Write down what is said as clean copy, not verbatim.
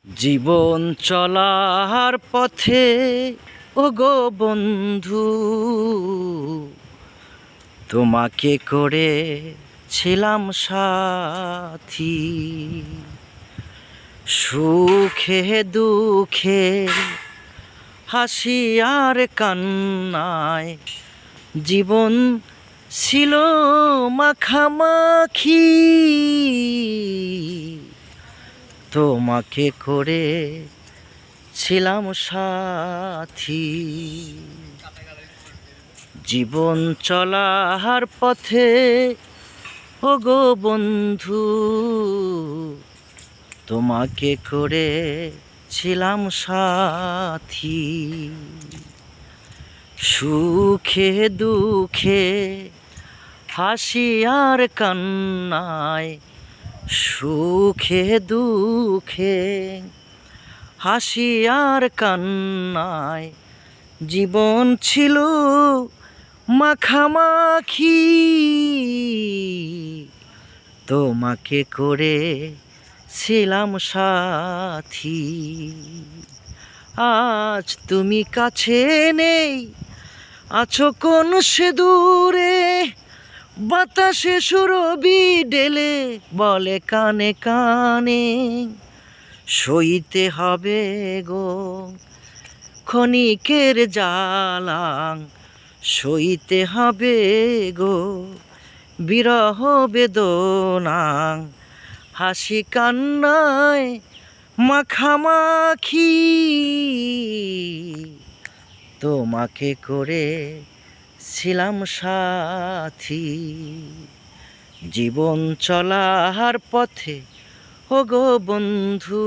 জীবন চলার পথে ও গো বন্ধু, তোমাকে করে ছিলাম সাথী। সুখে দুঃখে হাসি আর কান্নায় জীবন ছিল মাখামাখি। তোমাকে করে ছিলাম সাথী। জীবন চলার পথে ও গো বন্ধু, তোমাকে করে ছিলাম সাথী। সুখে দুঃখে হাসি আর কান্নায়, সুখে দুঃখে হাসি আর কান্নায় জীবন ছিল মাখামাখি। তোমাকে করে ছিলাম সাথী। আজ তুমি কাছে নেই, আছো কোন সে দূরে, বাতাসে সুরবি ডেলে বলে কানে কানে, সইতে হবে গো ক্ষণিকের জ্বালাং, সইতে হবে গো বিরহ বেদনাং, হাসি কান্নায় মাখামাখি। তোমাকে করে ছিলাম সাথী। জীবন চলার পথে ও গো বন্ধু।